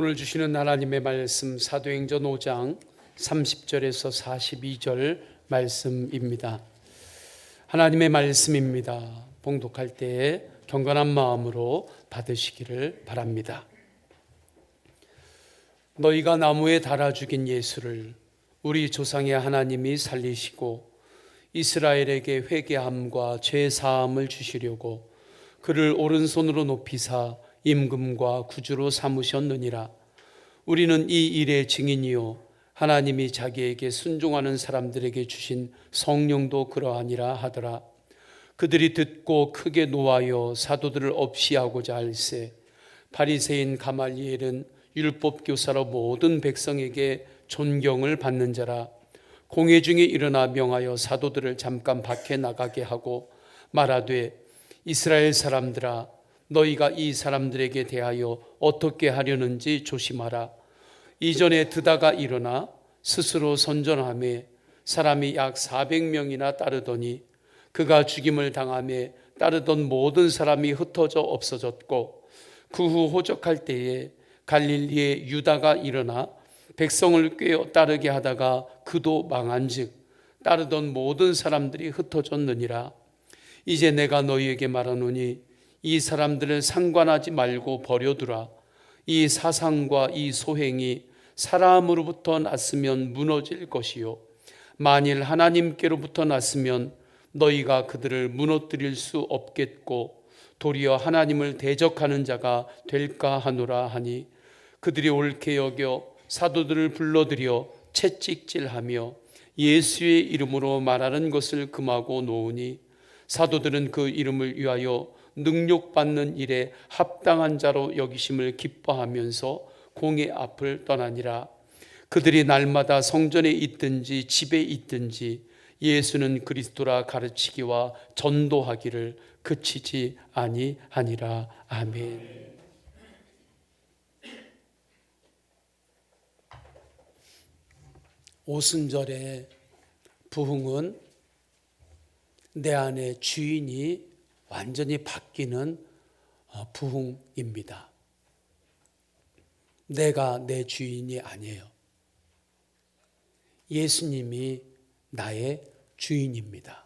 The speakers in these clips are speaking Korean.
오늘 주시는 하나님의 말씀 사도행전 5장 30절에서 42절 말씀입니다. 하나님의 말씀입니다. 봉독할 때에 경건한 마음으로 받으시기를 바랍니다. 너희가 나무에 달아 죽인 예수를 우리 조상의 하나님이 살리시고 이스라엘에게 회개함과 죄 사함을 주시려고 그를 오른손으로 높이사 임금과 구주로 삼으셨느니라. 우리는 이 일의 증인이요 하나님이 자기에게 순종하는 사람들에게 주신 성령도 그러하니라 하더라. 그들이 듣고 크게 노하여 사도들을 없이하고자 할세 바리새인 가말리엘은 율법 교사로 모든 백성에게 존경을 받는 자라. 공회 중에 일어나 명하여 사도들을 잠깐 밖에 나가게 하고 말하되 이스라엘 사람들아 너희가 이 사람들에게 대하여 어떻게 하려는지 조심하라. 이전에 드다가 일어나 스스로 선전하며 사람이 약 400명이나 따르더니 그가 죽임을 당하며 따르던 모든 사람이 흩어져 없어졌고 그 후 호적할 때에 갈릴리에 유다가 일어나 백성을 꿰어 따르게 하다가 그도 망한즉 따르던 모든 사람들이 흩어졌느니라. 이제 내가 너희에게 말하노니 이 사람들을 상관하지 말고 버려두라. 이 사상과 이 소행이 사람으로부터 났으면 무너질 것이요 만일 하나님께로부터 났으면 너희가 그들을 무너뜨릴 수 없겠고 도리어 하나님을 대적하는 자가 될까 하노라 하니 그들이 옳게 여겨 사도들을 불러들여 채찍질하며 예수의 이름으로 말하는 것을 금하고 놓으니 사도들은 그 이름을 위하여 능욕받는 일에 합당한 자로 여기심을 기뻐하면서 공회 앞을 떠나니라. 그들이 날마다 성전에 있든지 집에 있든지 예수는 그리스도라 가르치기와 전도하기를 그치지 아니하니라. 아멘. 오순절의 부흥은 내 안에 주인이 완전히 바뀌는 부흥입니다. 내가 내 주인이 아니에요. 예수님이 나의 주인입니다.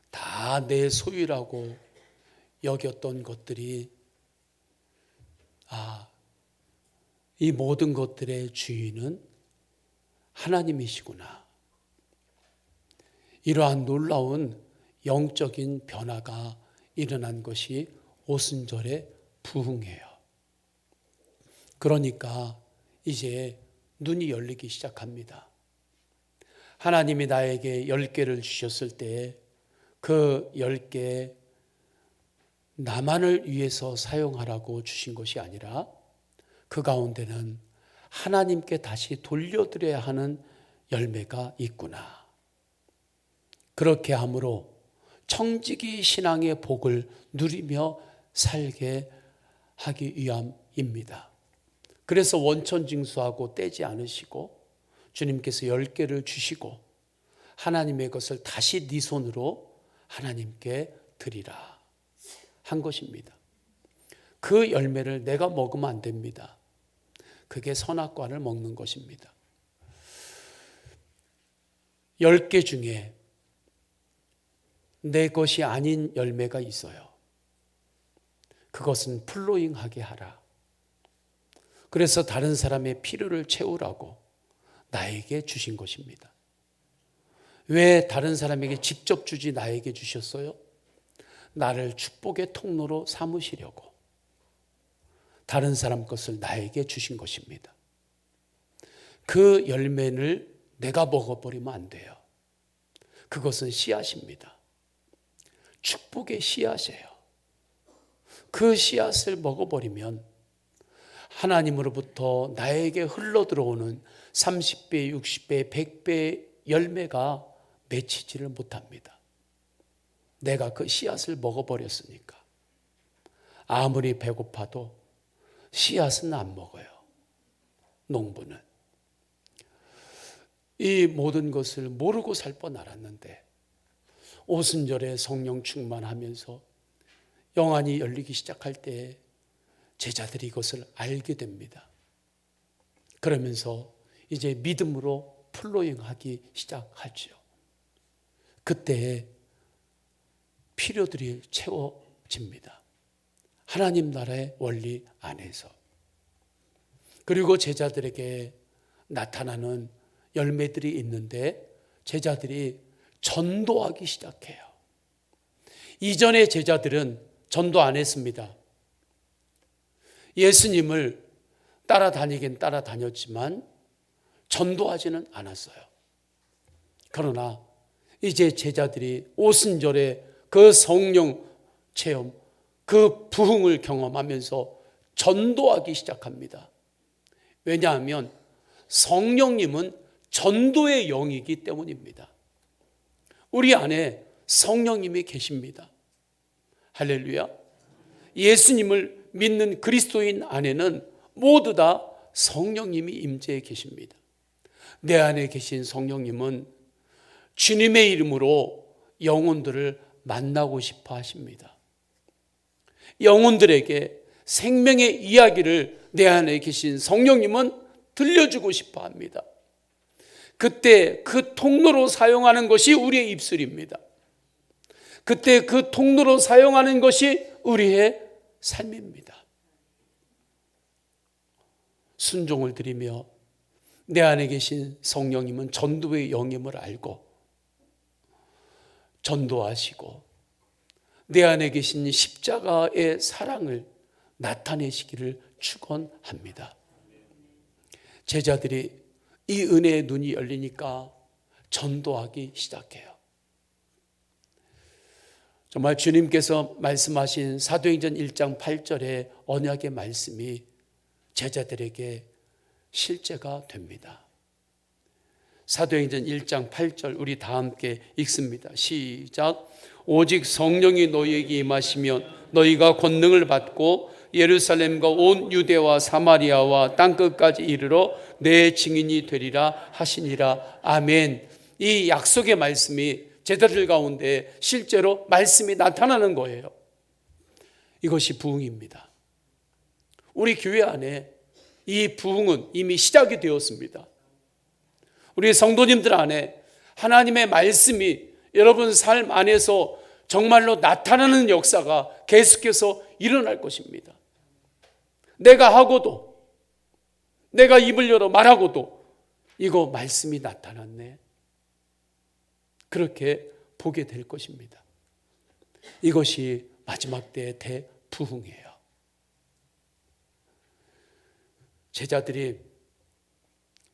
다 내 소유라고 여겼던 것들이 이 모든 것들의 주인은 하나님이시구나. 이러한 놀라운 영적인 변화가 일어난 것이 오순절의 부흥이에요. 그러니까 이제 눈이 열리기 시작합니다. 하나님이 나에게 10개를 주셨을 때 그 10개 나만을 위해서 사용하라고 주신 것이 아니라 그 가운데는 하나님께 다시 돌려드려야 하는 열매가 있구나. 그렇게 함으로 청지기 신앙의 복을 누리며 살게 하기 위함입니다. 그래서 원천징수하고 떼지 않으시고 주님께서 10개를 주시고 하나님의 것을 다시 네 손으로 하나님께 드리라 한 것입니다. 그 열매를 내가 먹으면 안 됩니다. 그게 선악과를 먹는 것입니다. 10개 중에 내 것이 아닌 열매가 있어요. 그것은 플로잉하게 하라. 그래서 다른 사람의 필요를 채우라고 나에게 주신 것입니다. 왜 다른 사람에게 직접 주지 나에게 주셨어요? 나를 축복의 통로로 삼으시려고 다른 사람 것을 나에게 주신 것입니다. 그 열매를 내가 먹어버리면 안 돼요. 그것은 씨앗입니다. 축복의 씨앗이에요. 그 씨앗을 먹어버리면 하나님으로부터 나에게 흘러들어오는 30배, 60배, 100배의 열매가 맺히지를 못합니다. 내가 그 씨앗을 먹어버렸으니까. 아무리 배고파도 씨앗은 안 먹어요. 농부는. 이 모든 것을 모르고 살 뻔 알았는데 오순절에 성령 충만하면서 영안이 열리기 시작할 때 제자들이 이것을 알게 됩니다. 그러면서 이제 믿음으로 플로잉하기 시작하죠. 그때 필요들이 채워집니다. 하나님 나라의 원리 안에서. 그리고 제자들에게 나타나는 열매들이 있는데 제자들이 전도하기 시작해요. 이전의 제자들은 전도 안 했습니다. 예수님을 따라다니긴 따라다녔지만 전도하지는 않았어요. 그러나 이제 제자들이 오순절에 그 성령 체험, 그 부흥을 경험하면서 전도하기 시작합니다. 왜냐하면 성령님은 전도의 영이기 때문입니다. 우리 안에 성령님이 계십니다. 할렐루야. 예수님을 믿는 그리스도인 안에는 모두 다 성령님이 임재해 계십니다. 내 안에 계신 성령님은 주님의 이름으로 영혼들을 만나고 싶어 하십니다. 영혼들에게 생명의 이야기를 내 안에 계신 성령님은 들려주고 싶어 합니다. 그때 그 통로로 사용하는 것이 우리의 입술입니다. 그때 그 통로로 사용하는 것이 우리의 삶입니다. 순종을 드리며 내 안에 계신 성령님은 전도의 영임을 알고 전도하시고 내 안에 계신 십자가의 사랑을 나타내시기를 축원합니다. 제자들이 이 은혜의 눈이 열리니까 전도하기 시작해요. 정말 주님께서 말씀하신 사도행전 1장 8절의 언약의 말씀이 제자들에게 실제가 됩니다. 사도행전 1장 8절 우리 다 함께 읽습니다. 시작. 오직 성령이 너희에게 임하시면 너희가 권능을 받고 예루살렘과 온 유대와 사마리아와 땅끝까지 이르러 내 증인이 되리라 하시니라. 아멘. 이 약속의 말씀이 제자들 가운데 실제로 말씀이 나타나는 거예요. 이것이 부흥입니다. 우리 교회 안에 이 부흥은 이미 시작이 되었습니다. 우리 성도님들 안에 하나님의 말씀이 여러분 삶 안에서 정말로 나타나는 역사가 계속해서 일어날 것입니다. 내가 하고도, 내가 입을 열어 말하고도 이거 말씀이 나타났네, 그렇게 보게 될 것입니다. 이것이 마지막 때의 대부흥이에요. 제자들이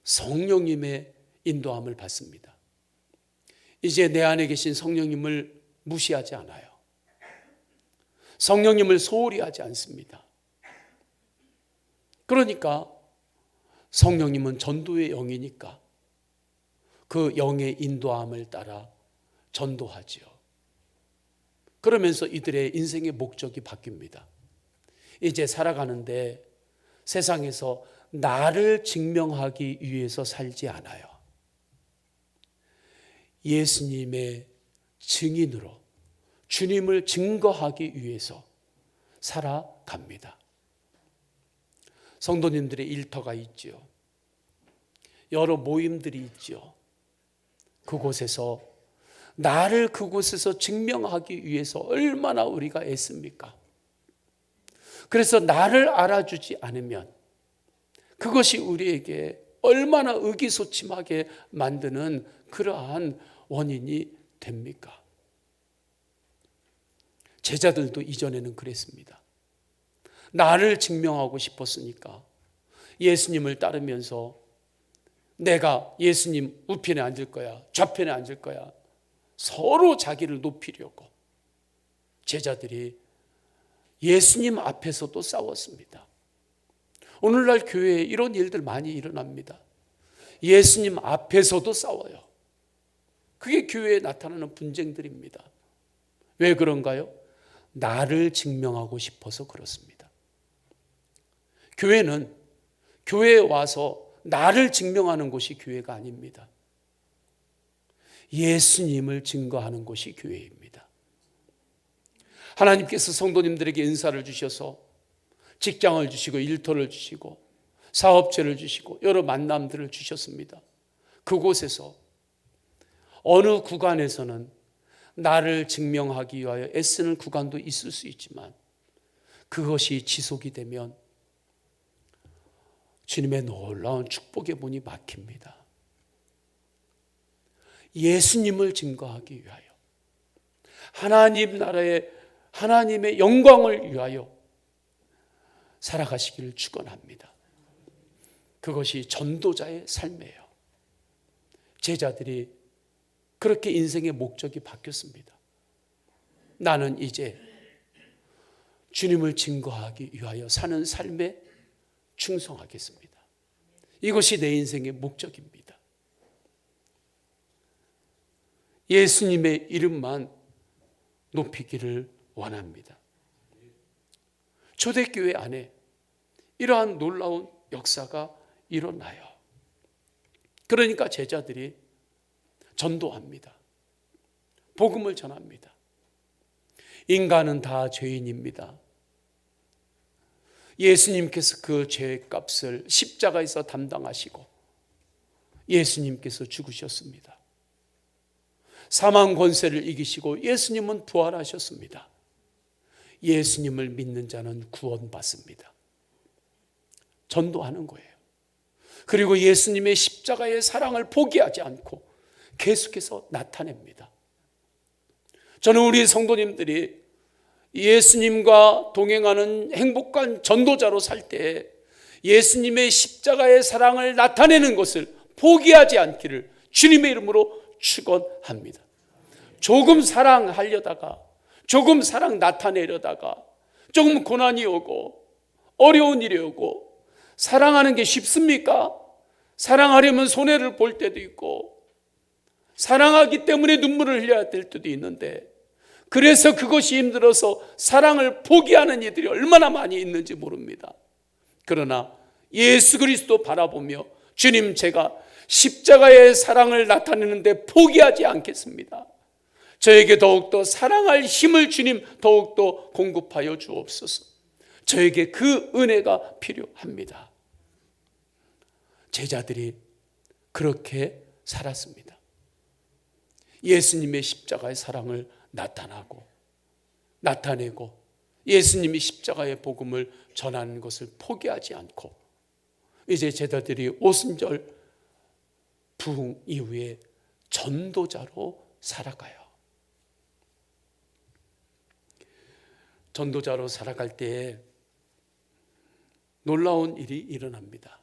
성령님의 인도함을 받습니다. 이제 내 안에 계신 성령님을 무시하지 않아요. 성령님을 소홀히 하지 않습니다. 그러니까 성령님은 전도의 영이니까 그 영의 인도함을 따라 전도하지요. 그러면서 이들의 인생의 목적이 바뀝니다. 이제 살아가는데 세상에서 나를 증명하기 위해서 살지 않아요. 예수님의 증인으로 주님을 증거하기 위해서 살아갑니다. 성도님들의 일터가 있죠. 여러 모임들이 있죠. 그곳에서 나를 그곳에서 증명하기 위해서 얼마나 우리가 애씁니까? 그래서 나를 알아주지 않으면 그것이 우리에게 얼마나 의기소침하게 만드는 그러한 원인이 됩니까? 제자들도 이전에는 그랬습니다. 나를 증명하고 싶었으니까 예수님을 따르면서 내가 예수님 우편에 앉을 거야, 좌편에 앉을 거야, 서로 자기를 높이려고 제자들이 예수님 앞에서도 싸웠습니다. 오늘날 교회에 이런 일들 많이 일어납니다. 예수님 앞에서도 싸워요. 그게 교회에 나타나는 분쟁들입니다. 왜 그런가요? 나를 증명하고 싶어서 그렇습니다. 교회는 교회에 와서 나를 증명하는 곳이 교회가 아닙니다. 예수님을 증거하는 곳이 교회입니다. 하나님께서 성도님들에게 은사를 주셔서 직장을 주시고 일터를 주시고 사업체를 주시고 여러 만남들을 주셨습니다. 그곳에서 어느 구간에서는 나를 증명하기 위하여 애쓰는 구간도 있을 수 있지만 그것이 지속이 되면 주님의 놀라운 축복의 문이 막힙니다. 예수님을 증거하기 위하여 하나님 나라의 하나님의 영광을 위하여 살아가시기를 축원합니다. 그것이 전도자의 삶이에요. 제자들이 그렇게 인생의 목적이 바뀌었습니다. 나는 이제 주님을 증거하기 위하여 사는 삶에 충성하겠습니다. 이것이 내 인생의 목적입니다. 예수님의 이름만 높이기를 원합니다. 초대교회 안에 이러한 놀라운 역사가 일어나요. 그러니까 제자들이 전도합니다. 복음을 전합니다. 인간은 다 죄인입니다. 예수님께서 그 죄의 값을 십자가에서 담당하시고 예수님께서 죽으셨습니다. 사망 권세를 이기시고 예수님은 부활하셨습니다. 예수님을 믿는 자는 구원받습니다. 전도하는 거예요. 그리고 예수님의 십자가의 사랑을 포기하지 않고 계속해서 나타냅니다. 저는 우리 성도님들이 예수님과 동행하는 행복한 전도자로 살 때 예수님의 십자가의 사랑을 나타내는 것을 포기하지 않기를 주님의 이름으로 축원합니다. 조금 사랑하려다가 조금 사랑 나타내려다가 조금 고난이 오고 어려운 일이 오고 사랑하는 게 쉽습니까? 사랑하려면 손해를 볼 때도 있고 사랑하기 때문에 눈물을 흘려야 될 때도 있는데 그래서 그것이 힘들어서 사랑을 포기하는 이들이 얼마나 많이 있는지 모릅니다. 그러나 예수 그리스도 바라보며 주님 제가 십자가의 사랑을 나타내는데 포기하지 않겠습니다. 저에게 더욱더 사랑할 힘을 주님 더욱더 공급하여 주옵소서. 저에게 그 은혜가 필요합니다. 제자들이 그렇게 살았습니다. 예수님의 십자가의 사랑을 나타내고 예수님이 십자가의 복음을 전하는 것을 포기하지 않고 이제 제자들이 오순절 부흥 이후에 전도자로 살아가요. 전도자로 살아갈 때에 놀라운 일이 일어납니다.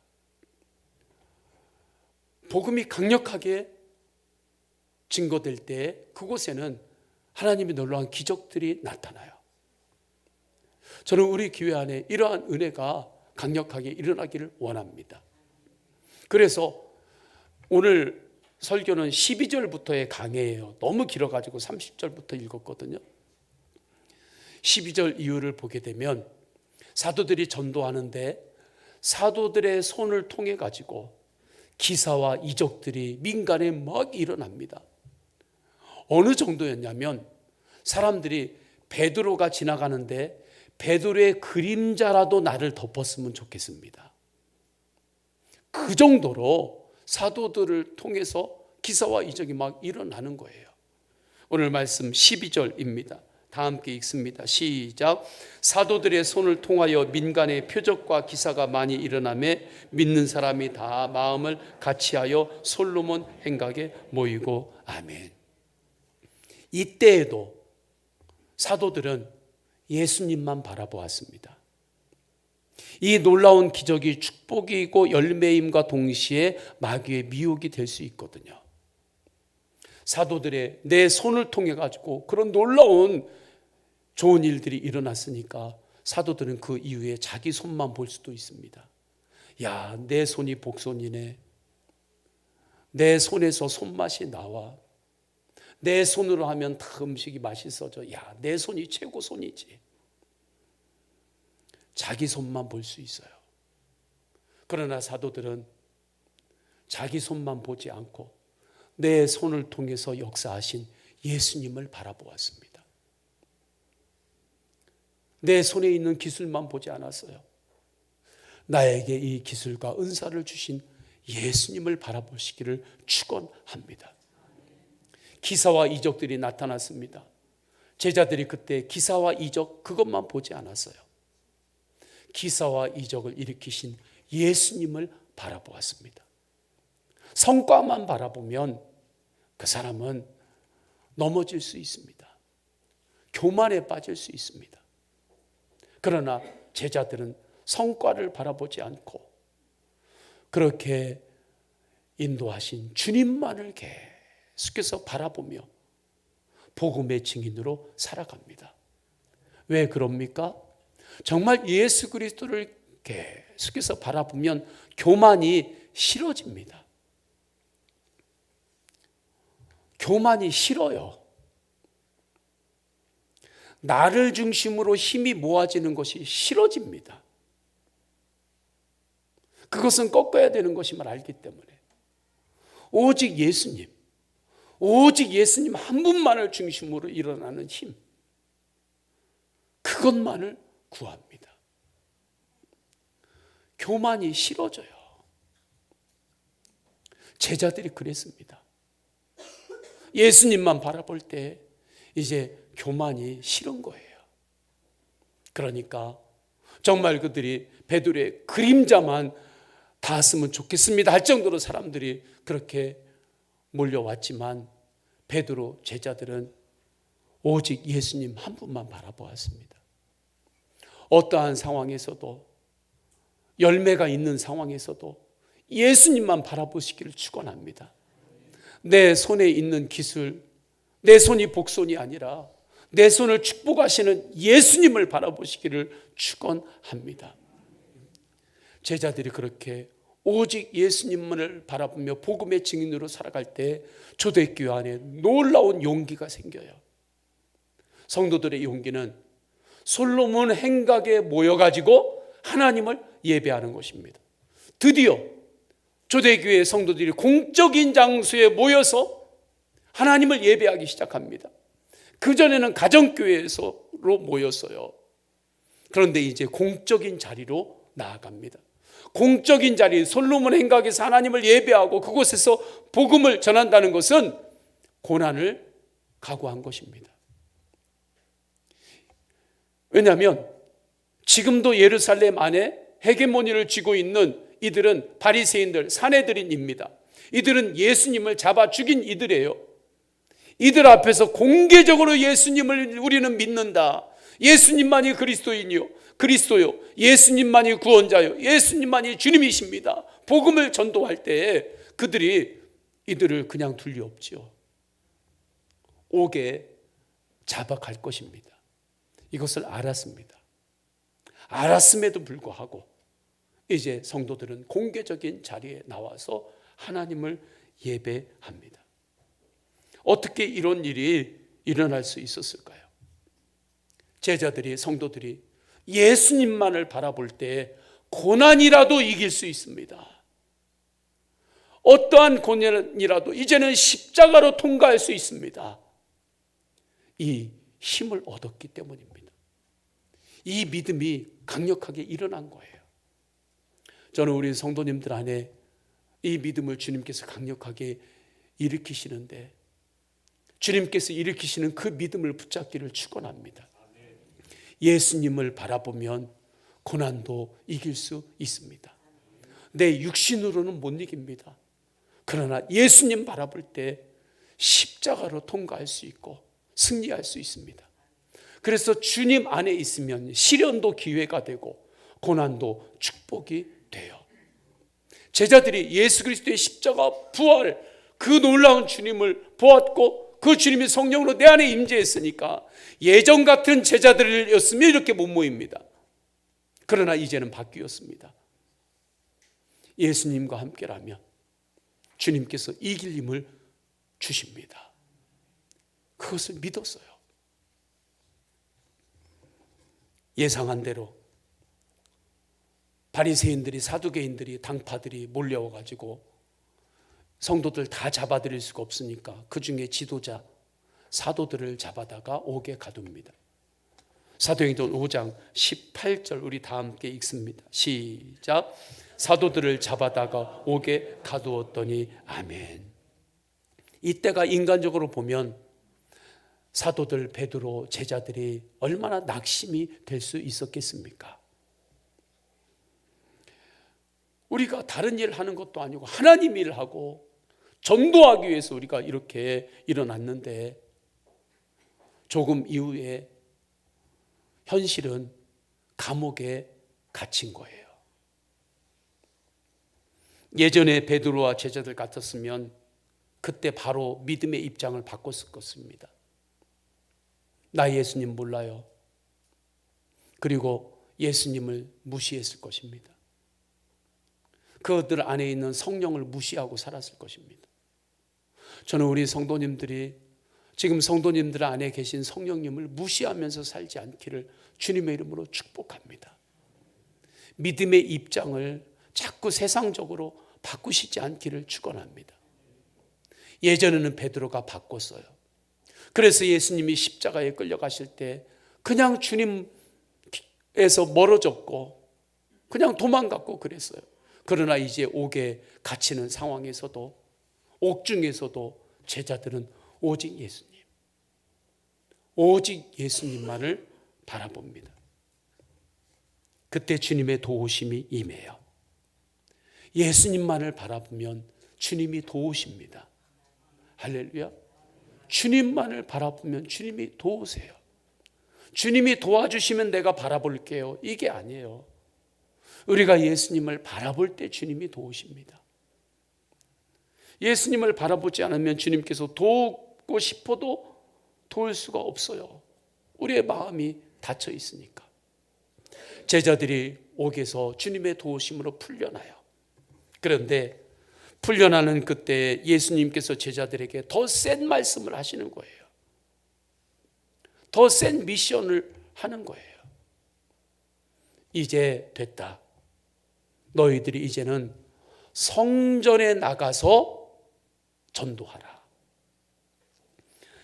복음이 강력하게 증거될 때 그곳에는 하나님의 놀라운 기적들이 나타나요. 저는 우리 교회 안에 이러한 은혜가 강력하게 일어나기를 원합니다. 그래서 오늘 설교는 12절부터의 강해예요. 너무 길어가지고 30절부터 읽었거든요. 12절 이유를 보게 되면 사도들이 전도하는데 사도들의 손을 통해 가지고 기사와 이적들이 민간에 막 일어납니다. 어느 정도였냐면 사람들이 베드로가 지나가는데 베드로의 그림자라도 나를 덮었으면 좋겠습니다. 그 정도로 사도들을 통해서 기사와 이적이 막 일어나는 거예요. 오늘 말씀 12절입니다. 다 함께 읽습니다. 시작. 사도들의 손을 통하여 민간의 표적과 기사가 많이 일어나매 믿는 사람이 다 마음을 같이하여 솔로몬 행각에 모이고 아멘. 이때에도 사도들은 예수님만 바라보았습니다. 이 놀라운 기적이 축복이고 열매임과 동시에 마귀의 미혹이 될 수 있거든요. 사도들의 내 손을 통해 가지고 그런 놀라운 좋은 일들이 일어났으니까 사도들은 그 이후에 자기 손만 볼 수도 있습니다. 야, 내 손이 복손이네. 내 손에서 손맛이 나와. 내 손으로 하면 다 음식이 맛있어져. 야, 내 손이 최고 손이지. 자기 손만 볼 수 있어요. 그러나 사도들은 자기 손만 보지 않고 내 손을 통해서 역사하신 예수님을 바라보았습니다. 내 손에 있는 기술만 보지 않았어요. 나에게 이 기술과 은사를 주신 예수님을 바라보시기를 축원합니다. 기사와 이적들이 나타났습니다. 제자들이 그때 기사와 이적 그것만 보지 않았어요. 기사와 이적을 일으키신 예수님을 바라보았습니다. 성과만 바라보면 그 사람은 넘어질 수 있습니다. 교만에 빠질 수 있습니다. 그러나 제자들은 성과를 바라보지 않고 그렇게 인도하신 주님만을 계속해서 바라보며 복음의 증인으로 살아갑니다. 왜 그럽니까? 정말 예수 그리스도를 계속해서 바라보면 교만이 싫어집니다. 교만이 싫어요. 나를 중심으로 힘이 모아지는 것이 싫어집니다. 그것은 꺾어야 되는 것임을 알기 때문에 오직 예수님 한 분만을 중심으로 일어나는 힘, 그것만을 구합니다. 교만이 싫어져요. 제자들이 그랬습니다. 예수님만 바라볼 때 이제 교만이 싫은 거예요. 그러니까 정말 그들이 베드로의 그림자만 닿았으면 좋겠습니다 할 정도로 사람들이 그렇게 몰려왔지만 베드로 제자들은 오직 예수님 한 분만 바라보았습니다. 어떠한 상황에서도, 열매가 있는 상황에서도 예수님만 바라보시기를 축원합니다. 내 손에 있는 기술, 내 손이 복손이 아니라 내 손을 축복하시는 예수님을 바라보시기를 축원합니다. 제자들이 그렇게 오직 예수님만을 바라보며 복음의 증인으로 살아갈 때 초대교회 안에 놀라운 용기가 생겨요. 성도들의 용기는 솔로몬 행각에 모여가지고 하나님을 예배하는 것입니다. 드디어 초대교회 성도들이 공적인 장소에 모여서 하나님을 예배하기 시작합니다. 그전에는 가정교회에서로 모였어요. 그런데 이제 공적인 자리로 나아갑니다. 공적인 자리, 솔로몬 행각에서 하나님을 예배하고 그곳에서 복음을 전한다는 것은 고난을 각오한 것입니다. 왜냐하면 지금도 예루살렘 안에 헤게모니를 쥐고 있는 이들은 바리새인들, 사내들인입니다. 이들은 예수님을 잡아 죽인 이들이에요. 이들 앞에서 공개적으로 예수님을 우리는 믿는다, 예수님만이 그리스도요, 예수님만이 구원자요, 예수님만이 주님이십니다, 복음을 전도할 때 그들이 이들을 그냥 둘 리 없지요. 옥에 잡아갈 것입니다. 이것을 알았습니다. 알았음에도 불구하고 이제 성도들은 공개적인 자리에 나와서 하나님을 예배합니다. 어떻게 이런 일이 일어날 수 있었을까요? 제자들이, 성도들이 예수님만을 바라볼 때 고난이라도 이길 수 있습니다. 어떠한 고난이라도 이제는 십자가로 통과할 수 있습니다. 이 힘을 얻었기 때문입니다. 이 믿음이 강력하게 일어난 거예요. 저는 우리 성도님들 안에 이 믿음을 주님께서 강력하게 일으키시는데, 주님께서 일으키시는 그 믿음을 붙잡기를 축원합니다. 예수님을 바라보면 고난도 이길 수 있습니다. 내 육신으로는 못 이깁니다. 그러나 예수님 바라볼 때 십자가로 통과할 수 있고 승리할 수 있습니다. 그래서 주님 안에 있으면 시련도 기회가 되고 고난도 축복이 돼요. 제자들이 예수 그리스도의 십자가 부활, 그 놀라운 주님을 보았고 그 주님이 성령으로 내 안에 임재했으니까 예전 같은 제자들이었으면 이렇게 못 모입니다. 그러나 이제는 바뀌었습니다. 예수님과 함께라면 주님께서 이길 힘을 주십니다. 그것을 믿었어요. 예상한 대로 바리새인들이, 사두개인들이, 당파들이 몰려와가지고 성도들 다 잡아들일 수가 없으니까 그 중에 지도자 사도들을 잡아다가 옥에 가둡니다. 사도행전 5장 18절 우리 다 함께 읽습니다. 시작. 사도들을 잡아다가 옥에 가두었더니 아멘. 이때가 인간적으로 보면 사도들, 베드로, 제자들이 얼마나 낙심이 될 수 있었겠습니까? 우리가 다른 일을 하는 것도 아니고 하나님 일을 하고 전도하기 위해서 우리가 이렇게 일어났는데 조금 이후에 현실은 감옥에 갇힌 거예요. 예전에 베드로와 제자들 같았으면 그때 바로 믿음의 입장을 바꿨을 것입니다. 나 예수님 몰라요. 그리고 예수님을 무시했을 것입니다. 그들 안에 있는 성령을 무시하고 살았을 것입니다. 저는 우리 성도님들이 지금 성도님들 안에 계신 성령님을 무시하면서 살지 않기를 주님의 이름으로 축복합니다. 믿음의 입장을 자꾸 세상적으로 바꾸시지 않기를 축원합니다. 예전에는 베드로가 바꿨어요. 그래서 예수님이 십자가에 끌려가실 때 그냥 주님에서 멀어졌고 그냥 도망갔고 그랬어요. 그러나 이제 옥에 갇히는 상황에서도 옥중에서도 제자들은 오직 예수님만을 바라봅니다. 그때 주님의 도우심이 임해요. 예수님만을 바라보면 주님이 도우십니다. 할렐루야. 주님만을 바라보면 주님이 도우세요. 주님이 도와주시면 내가 바라볼게요. 이게 아니에요. 우리가 예수님을 바라볼 때 주님이 도우십니다. 예수님을 바라보지 않으면 주님께서 도우고 싶어도 도울 수가 없어요. 우리의 마음이 닫혀 있으니까. 제자들이 옥에서 주님의 도우심으로 풀려나요. 그런데 풀려나는 그때 예수님께서 제자들에게 더 센 말씀을 하시는 거예요. 더 센 미션을 하는 거예요. 이제 됐다. 너희들이 이제는 성전에 나가서 전도하라.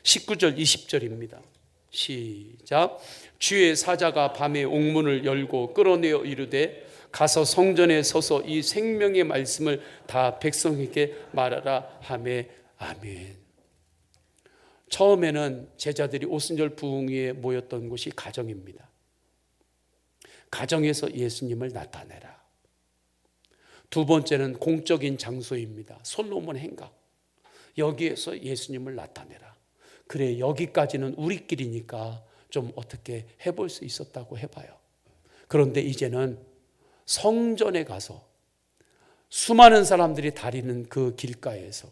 19절 20절입니다. 시작. 주의 사자가 밤에 옥문을 열고 끌어내어 이르되 가서 성전에 서서 이 생명의 말씀을 다 백성에게 말하라 하매 아멘. 처음에는 제자들이 오순절 부흥 위에 모였던 곳이 가정입니다. 가정에서 예수님을 나타내라. 두 번째는 공적인 장소입니다. 솔로몬 행각. 여기에서 예수님을 나타내라. 그래, 여기까지는 우리끼리니까 좀 어떻게 해볼 수 있었다고 해봐요. 그런데 이제는 성전에 가서 수많은 사람들이 다니는 그 길가에서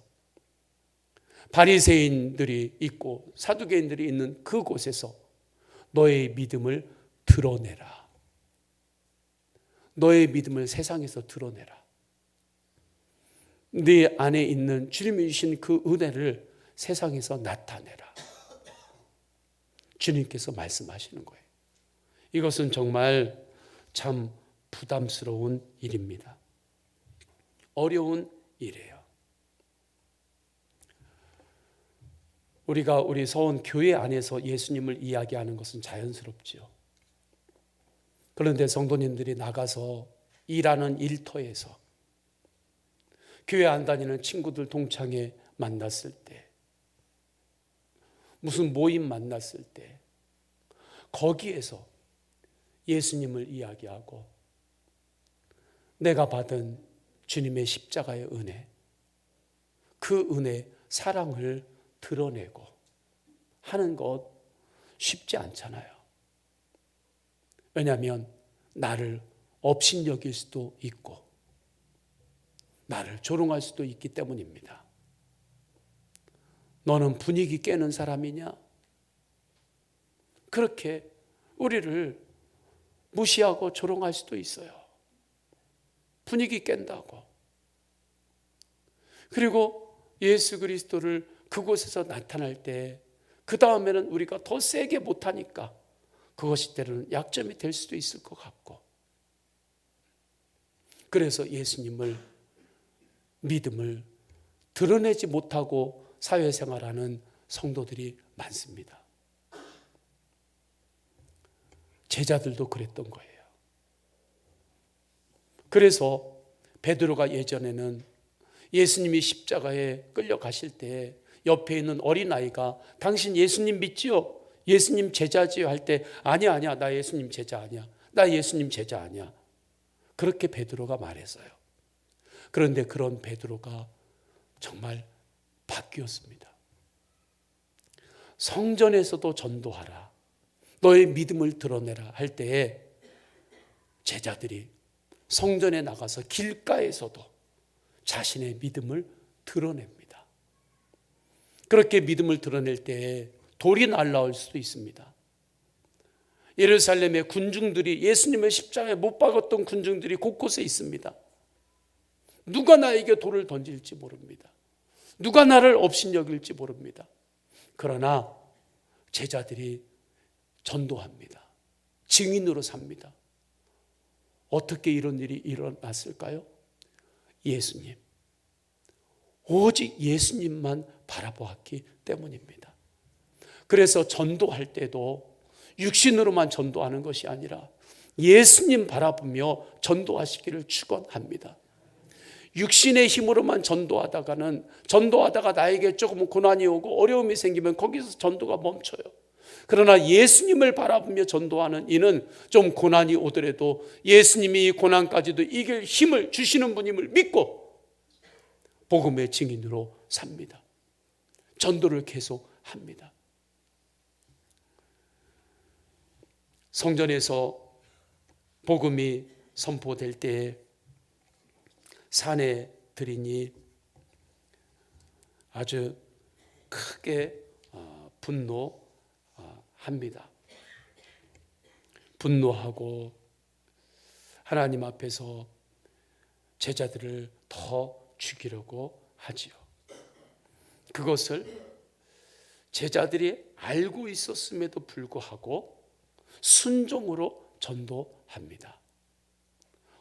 바리새인들이 있고 사두개인들이 있는 그곳에서 너의 믿음을 드러내라. 너의 믿음을 세상에서 드러내라. 네 안에 있는 주님이 주신 그 은혜를 세상에서 나타내라. 주님께서 말씀하시는 거예요. 이것은 정말 참 부담스러운 일입니다. 어려운 일이에요. 우리가 우리 서원 교회 안에서 예수님을 이야기하는 것은 자연스럽지요. 그런데 성도님들이 나가서 일하는 일터에서 교회 안 다니는 친구들 동창회 만났을 때, 무슨 모임 만났을 때 거기에서 예수님을 이야기하고 내가 받은 주님의 십자가의 은혜, 그 은혜, 사랑을 드러내고 하는 것 쉽지 않잖아요. 왜냐하면 나를 업신여길 수도 있고 나를 조롱할 수도 있기 때문입니다. 너는 분위기 깨는 사람이냐? 그렇게 우리를 무시하고 조롱할 수도 있어요. 분위기 깬다고. 그리고 예수 그리스도를 그곳에서 나타날 때 그 다음에는 우리가 더 세게 못하니까 그것이 때로는 약점이 될 수도 있을 것 같고, 그래서 예수님을, 믿음을 드러내지 못하고 사회생활하는 성도들이 많습니다. 제자들도 그랬던 거예요. 그래서 베드로가 예전에는 예수님이 십자가에 끌려가실 때 옆에 있는 어린아이가 당신 예수님 믿지요? 예수님 제자지요? 할 때 아니야 나 예수님 제자 아니야. 나 예수님 제자 아니야. 그렇게 베드로가 말했어요. 그런데 그런 베드로가 정말 바뀌었습니다. 성전에서도 전도하라. 너의 믿음을 드러내라 할 때에 제자들이 성전에 나가서 길가에서도 자신의 믿음을 드러냅니다. 그렇게 믿음을 드러낼 때 돌이 날라올 수도 있습니다. 예루살렘의 군중들이 예수님의 십자가에 못 박았던 군중들이 곳곳에 있습니다. 누가 나에게 돌을 던질지 모릅니다. 누가 나를 업신여길지 모릅니다. 그러나 제자들이 전도합니다. 증인으로 삽니다. 어떻게 이런 일이 일어났을까요? 예수님. 오직 예수님만 바라보았기 때문입니다. 그래서 전도할 때도 육신으로만 전도하는 것이 아니라 예수님 바라보며 전도하시기를 축원합니다. 육신의 힘으로만 전도하다가 나에게 조금 고난이 오고 어려움이 생기면 거기서 전도가 멈춰요. 그러나 예수님을 바라보며 전도하는 이는 좀 고난이 오더라도 예수님이 이 고난까지도 이길 힘을 주시는 분임을 믿고 복음의 증인으로 삽니다. 전도를 계속합니다. 성전에서 복음이 선포될 때에 산에 들이니 아주 크게 분노합니다. 분노하고 하나님 앞에서 제자들을 더 죽이려고 하지요. 그것을 제자들이 알고 있었음에도 불구하고 순종으로 전도합니다.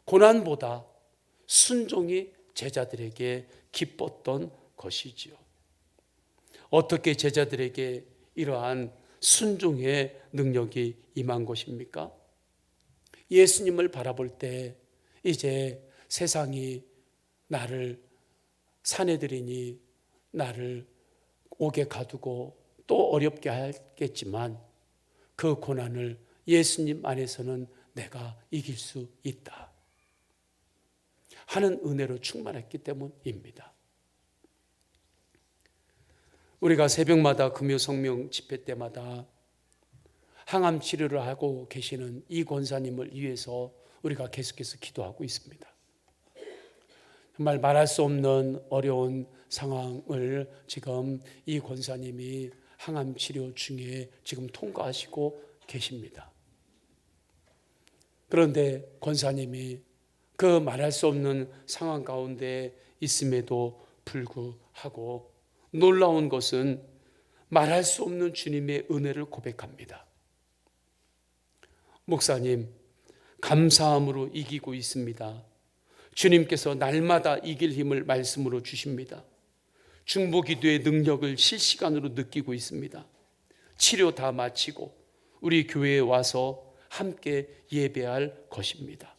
고난보다 순종이 제자들에게 기뻤던 것이지요. 어떻게 제자들에게 이러한 순종의 능력이 임한 것입니까? 예수님을 바라볼 때 이제 세상이 나를 산에 들이니 나를 옥에 가두고 또 어렵게 하겠지만 그 고난을 예수님 안에서는 내가 이길 수 있다 하는 은혜로 충만했기 때문입니다. 우리가 새벽마다 금요 성명 집회 때마다 항암 치료를 하고 계시는 이 권사님을 위해서 우리가 계속해서 기도하고 있습니다. 정말 말할 수 없는 어려운 상황을 지금 이 권사님이 항암 치료 중에 지금 통과하시고 계십니다. 그런데 권사님이 그 말할 수 없는 상황 가운데 있음에도 불구하고 놀라운 것은 말할 수 없는 주님의 은혜를 고백합니다. 목사님, 감사함으로 이기고 있습니다. 주님께서 날마다 이길 힘을 말씀으로 주십니다. 중보기도의 능력을 실시간으로 느끼고 있습니다. 치료 다 마치고 우리 교회에 와서 함께 예배할 것입니다.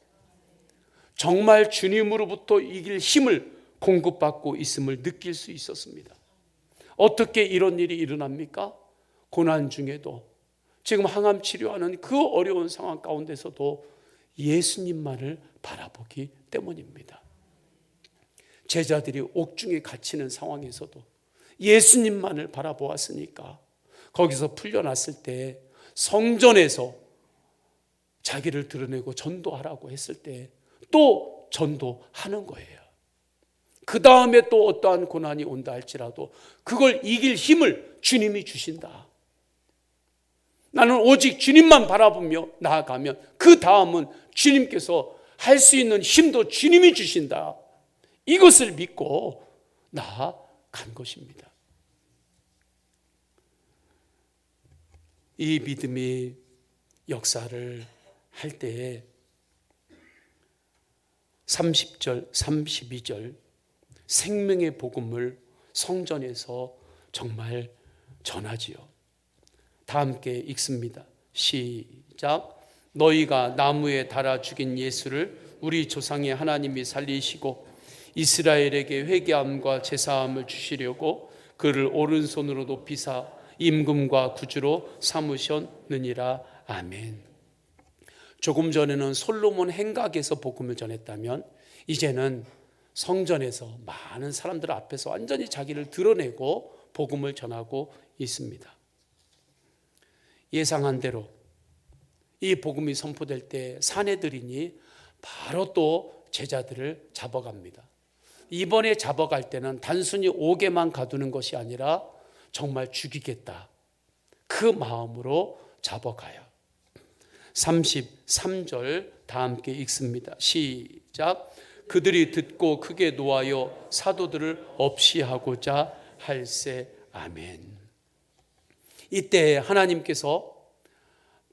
정말 주님으로부터 이길 힘을 공급받고 있음을 느낄 수 있었습니다. 어떻게 이런 일이 일어납니까? 고난 중에도 지금 항암 치료하는 그 어려운 상황 가운데서도 예수님만을 바라보기 때문입니다. 제자들이 옥중에 갇히는 상황에서도 예수님만을 바라보았으니까 거기서 풀려났을 때 성전에서 자기를 드러내고 전도하라고 했을 때 또 전도하는 거예요. 그 다음에 또 어떠한 고난이 온다 할지라도 그걸 이길 힘을 주님이 주신다. 나는 오직 주님만 바라보며 나아가면 그 다음은 주님께서 할 수 있는 힘도 주님이 주신다. 이것을 믿고 나아간 것입니다. 이 믿음이 역사를 할 때에 30절, 32절 생명의 복음을 성전에서 정말 전하지요. 다 함께 읽습니다. 시작. 너희가 나무에 달아 죽인 예수를 우리 조상의 하나님이 살리시고 이스라엘에게 회개함과 제사함을 주시려고 그를 오른손으로 높이사 임금과 구주로 삼으셨느니라. 아멘. 조금 전에는 솔로몬 행각에서 복음을 전했다면 이제는 성전에서 많은 사람들 앞에서 완전히 자기를 드러내고 복음을 전하고 있습니다. 예상한 대로 이 복음이 선포될 때 사내들이니 바로 또 제자들을 잡아갑니다. 이번에 잡아갈 때는 단순히 옥에만 가두는 것이 아니라 정말 죽이겠다, 그 마음으로 잡아가요. 33절 다 함께 읽습니다. 시작. 그들이 듣고 크게 노하여 사도들을 없이하고자 할세. 아멘. 이때 하나님께서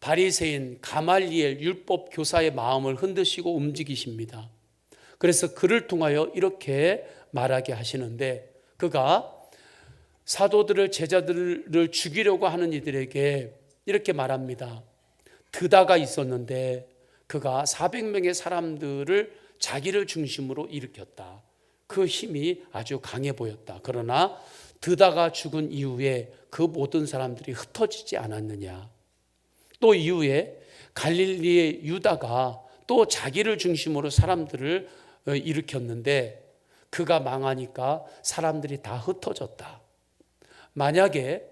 바리새인 가말리엘 율법 교사의 마음을 흔드시고 움직이십니다. 그래서 그를 통하여 이렇게 말하게 하시는데, 그가 사도들을, 제자들을 죽이려고 하는 이들에게 이렇게 말합니다. 드다가 있었는데 그가 400명의 사람들을 자기를 중심으로 일으켰다. 그 힘이 아주 강해 보였다. 그러나 드다가 죽은 이후에 그 모든 사람들이 흩어지지 않았느냐. 또 이후에 갈릴리의 유다가 또 자기를 중심으로 사람들을 일으켰는데 그가 망하니까 사람들이 다 흩어졌다. 만약에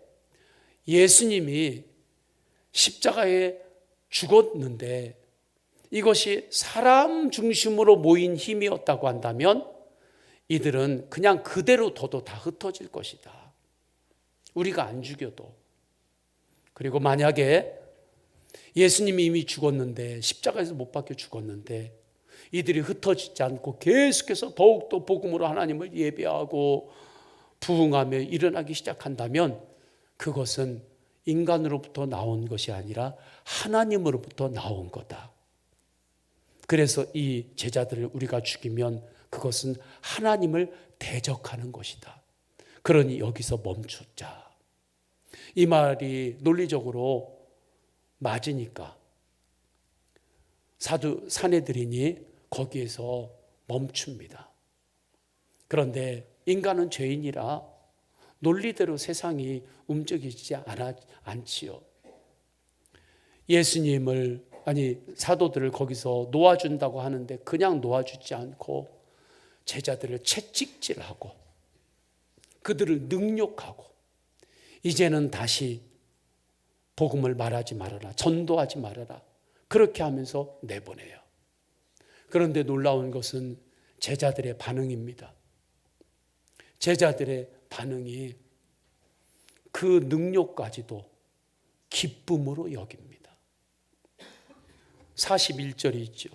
예수님이 십자가에 죽었는데 이것이 사람 중심으로 모인 힘이었다고 한다면 이들은 그냥 그대로 둬도 다 흩어질 것이다. 우리가 안 죽여도. 그리고 만약에 예수님이 이미 죽었는데, 십자가에서 못 박혀 죽었는데 이들이 흩어지지 않고 계속해서 더욱더 복음으로 하나님을 예배하고 부흥하며 일어나기 시작한다면 그것은 인간으로부터 나온 것이 아니라 하나님으로부터 나온 거다. 그래서 이 제자들을 우리가 죽이면 그것은 하나님을 대적하는 것이다. 그러니 여기서 멈추자. 이 말이 논리적으로 맞으니까 사내들이니 거기에서 멈춥니다. 그런데 인간은 죄인이라 논리대로 세상이 움직이지 않지요. 사도들을 거기서 놓아준다고 하는데 그냥 놓아주지 않고 제자들을 채찍질하고 그들을 능욕하고 이제는 다시 복음을 말하지 말아라, 전도하지 말아라, 그렇게 하면서 내보내요. 그런데 놀라운 것은 제자들의 반응입니다. 제자들의 반응이 그 능력까지도 기쁨으로 여깁니다. 41절이 있죠.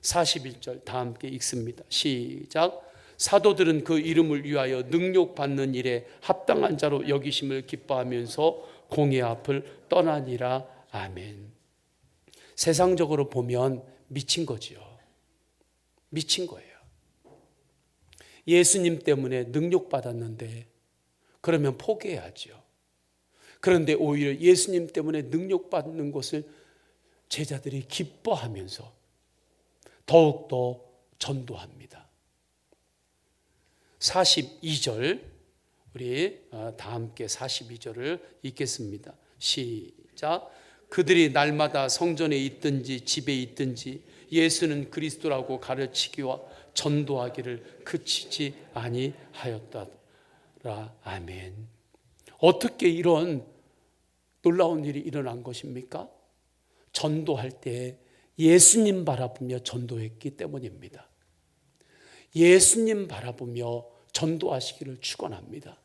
41절 다 함께 읽습니다. 시작. 사도들은 그 이름을 위하여 능력받는 일에 합당한 자로 여기심을 기뻐하면서 공의 앞을 떠나니라. 아멘. 세상적으로 보면 미친 거지요. 미친 거예요. 예수님 때문에 능력받았는데 그러면 포기해야죠. 그런데 오히려 예수님 때문에 능력받는 것을 제자들이 기뻐하면서 더욱더 전도합니다. 42절 우리 다 함께 42절을 읽겠습니다. 시작. 그들이 날마다 성전에 있든지 집에 있든지 예수는 그리스도라고 가르치기와 전도하기를 그치지 아니하였다라. 아멘. 어떻게 이런 놀라운 일이 일어난 것입니까? 전도할 때 예수님 바라보며 전도했기 때문입니다. 예수님 바라보며 전도하시기를 축원합니다.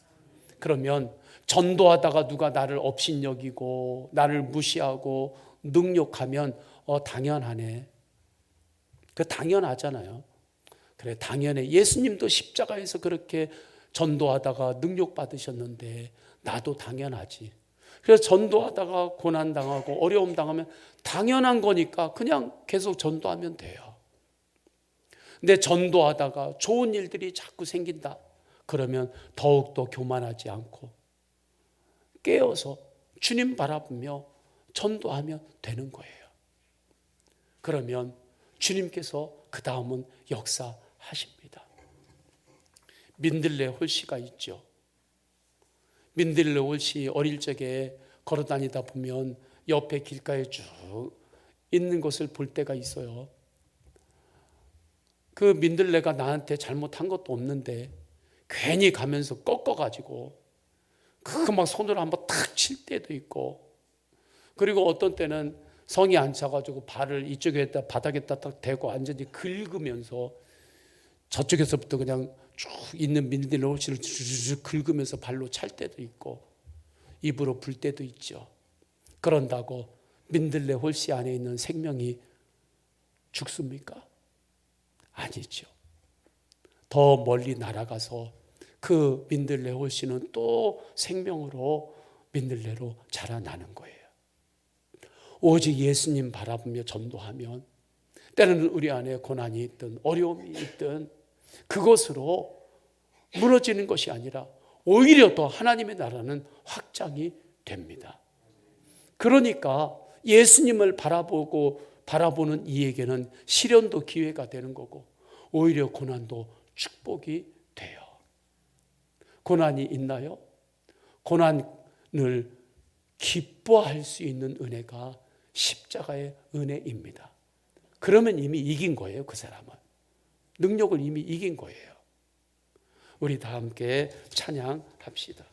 그러면 전도하다가 누가 나를 업신여기고 나를 무시하고 능욕하면 당연하네. 그 당연하잖아요. 그래, 당연해. 예수님도 십자가에서 그렇게 전도하다가 능욕받으셨는데 나도 당연하지. 그래서 전도하다가 고난당하고 어려움 당하면 당연한 거니까 그냥 계속 전도하면 돼요. 근데 전도하다가 좋은 일들이 자꾸 생긴다. 그러면 더욱더 교만하지 않고 깨어서 주님 바라보며 전도하면 되는 거예요. 그러면 주님께서 그 다음은 역사하십니다. 민들레 홀씨가 있죠. 민들레 홀씨 어릴 적에 걸어다니다 보면 옆에 길가에 쭉 있는 것을 볼 때가 있어요. 그 민들레가 나한테 잘못한 것도 없는데 괜히 가면서 꺾어가지고 그 막 손으로 한번 탁 칠 때도 있고, 그리고 어떤 때는 성이 안 차가지고 발을 이쪽에다 바닥에다 딱 대고 완전히 긁으면서 저쪽에서부터 그냥 쭉 있는 민들레 홀씨를 쭉 긁으면서 발로 찰 때도 있고 입으로 불 때도 있죠. 그런다고 민들레 홀씨 안에 있는 생명이 죽습니까? 아니죠. 더 멀리 날아가서 그 민들레 홀씨는 또 생명으로 민들레로 자라나는 거예요. 오직 예수님 바라보며 전도하면 때로는 우리 안에 고난이 있든 어려움이 있든 그것으로 무너지는 것이 아니라 오히려 더 하나님의 나라는 확장이 됩니다. 그러니까 예수님을 바라보는 이에게는 시련도 기회가 되는 거고 오히려 고난도 축복이 돼요. 고난이 있나요? 고난을 기뻐할 수 있는 은혜가 십자가의 은혜입니다. 그러면 이미 이긴 거예요. 그 사람은 능력을 이미 이긴 거예요. 우리 다 함께 찬양합시다.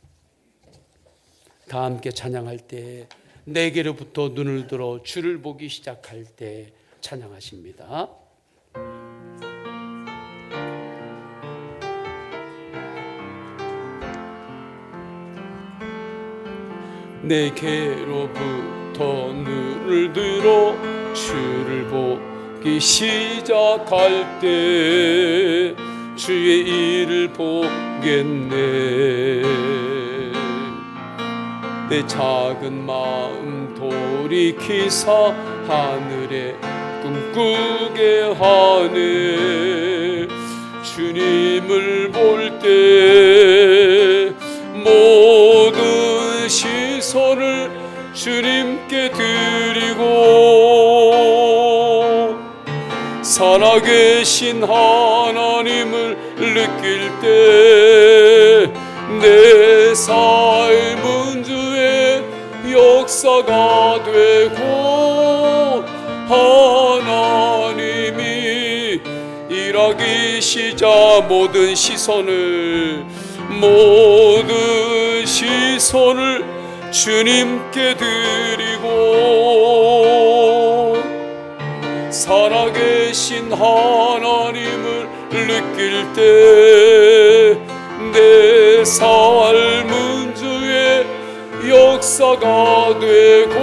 다 함께 찬양할 때 내게로부터 눈을 들어 주를 보기 시작할 때 찬양하십니다. 내게로부터 눈을 들어 주를 보기 시작할 때 주의 일을 보겠네. 내 작은 마음 돌이키사 하늘에 꿈꾸게 하네. 주님을 볼 때 모든 시선을 주님께 드리고 살아계신 하나님을 느낄 때 내 삶은 주의 역사가 되고 하나님이 일하기 시작 모든 시선을 주님께 드리고 살아계신 하나님을 느낄 때 내 삶은 주의 역사가 되고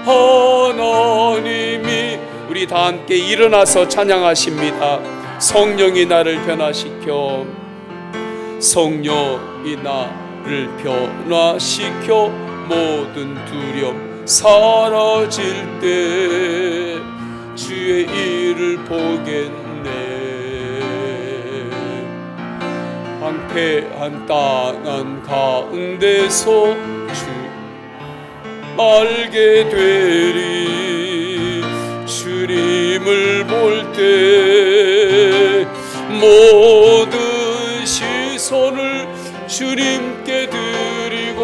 하나님이 우리 다 함께 일어나서 찬양하십니다. 성령이 나를 변화시켜 성령이 나를 변화시켜 모든 두려움 사라질 때 주의 일을 보겠네. 황폐한 땅 가운데서 주 알게 되리. 주님을 볼 때 모든 시선을 주님께 드리고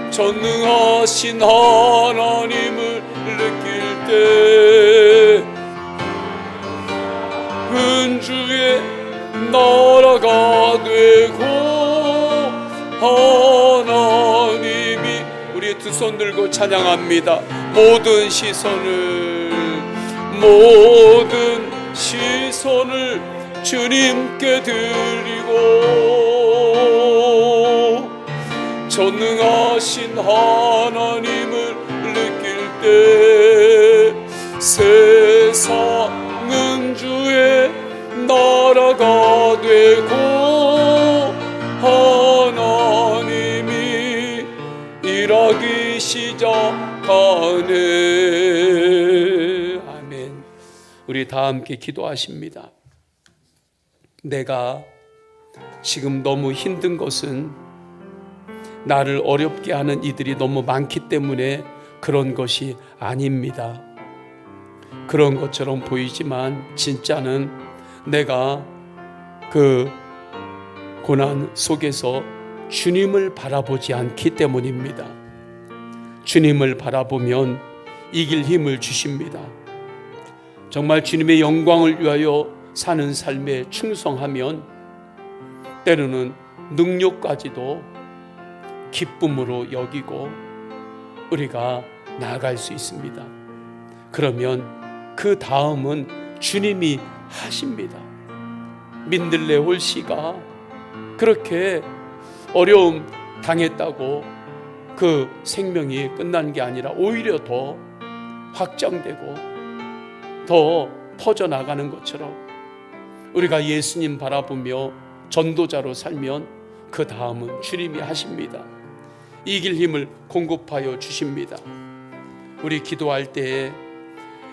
전능하신 하나님을 느낄 때 은주의 나라가 되고 하나님이 우리 두 손 들고 찬양합니다. 모든 시선을 주님께 드리고 전능하신 하나님을 느낄 때 세상은 주의 나라가 되고 하나님이 일하기 시작하네. 아멘. 우리 다 함께 기도하십니다. 내가 지금 너무 힘든 것은 나를 어렵게 하는 이들이 너무 많기 때문에 그런 것이 아닙니다. 그런 것처럼 보이지만 진짜는 내가 그 고난 속에서 주님을 바라보지 않기 때문입니다. 주님을 바라보면 이길 힘을 주십니다. 정말 주님의 영광을 위하여 사는 삶에 충성하면 때로는 능력까지도 기쁨으로 여기고 우리가 나아갈 수 있습니다. 그러면 그 다음은 주님이 하십니다. 민들레 홀씨가 그렇게 어려움 당했다고 그 생명이 끝난 게 아니라 오히려 더 확장되고 더 퍼져나가는 것처럼 우리가 예수님 바라보며 전도자로 살면 그 다음은 주님이 하십니다. 이길 힘을 공급하여 주십니다. 우리 기도할 때에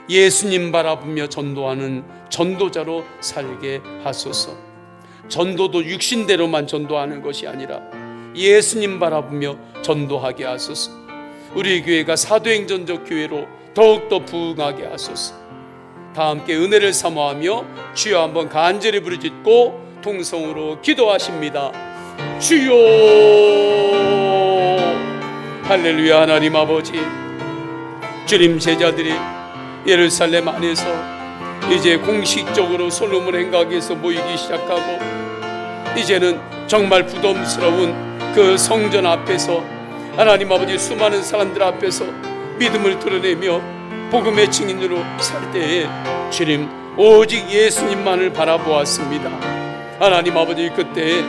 예수님 바라보며 전도하는 전도자로 살게 하소서. 전도도 육신대로만 전도하는 것이 아니라 예수님 바라보며 전도하게 하소서. 우리 교회가 사도행전적 교회로 더욱더 부흥하게 하소서. 다 함께 은혜를 사모하며 주여 한번 간절히 부르짖고 통성으로 기도하십니다. 주여. 할렐루야. 하나님 아버지, 주님 제자들이 예루살렘 안에서 이제 공식적으로 솔로몬 행각에서 모이기 시작하고 이제는 정말 부담스러운 그 성전 앞에서 하나님 아버지 수많은 사람들 앞에서 믿음을 드러내며 복음의 증인으로 살 때에 주님 오직 예수님만을 바라보았습니다. 하나님 아버지, 그때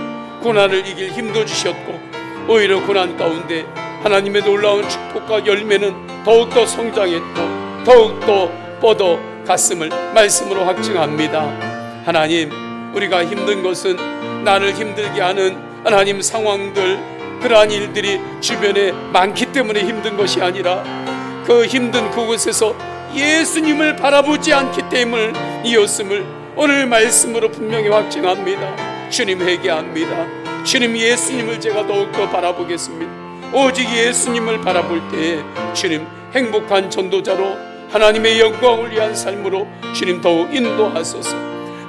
고난을 이길 힘도 주셨고 오히려 고난 가운데 하나님의 놀라운 축복과 열매는 더욱더 성장했고 더욱더 뻗어 갔음을 말씀으로 확증합니다. 하나님, 우리가 힘든 것은 나를 힘들게 하는 하나님 상황들, 그러한 일들이 주변에 많기 때문에 힘든 것이 아니라 그 힘든 그곳에서 예수님을 바라보지 않기 때문이었음을 오늘 말씀으로 분명히 확증합니다. 주님, 회개합니다. 주님, 예수님을 제가 더욱더 바라보겠습니다. 오직 예수님을 바라볼 때에 주님 행복한 전도자로 하나님의 영광을 위한 삶으로 주님 더욱 인도하소서.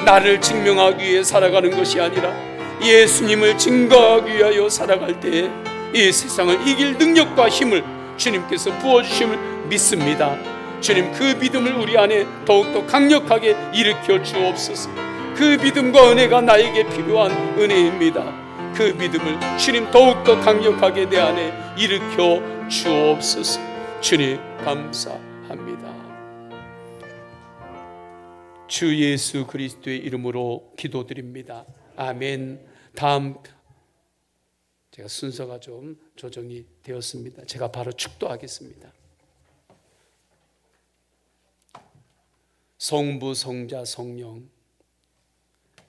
나를 증명하기 위해 살아가는 것이 아니라 예수님을 증거하기 위하여 살아갈 때에 이 세상을 이길 능력과 힘을 주님께서 부어주심을 믿습니다. 주님, 그 믿음을 우리 안에 더욱더 강력하게 일으켜 주옵소서. 그 믿음과 은혜가 나에게 필요한 은혜입니다. 그 믿음을 주님 더욱더 강력하게 내 안에 일으켜 주옵소서. 주님 감사합니다. 주 예수 그리스도의 이름으로 기도드립니다. 아멘. 다음 제가 순서가 좀 조정이 되었습니다. 제가 바로 축도하겠습니다. 성부, 성자, 성령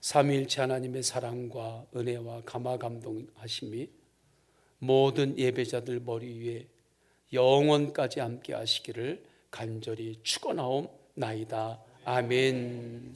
삼위일체 하나님의 사랑과 은혜와 감화 감동하심이 모든 예배자들 머리 위에 영원까지 함께 하시기를 간절히 축원하옵나이다. 아멘.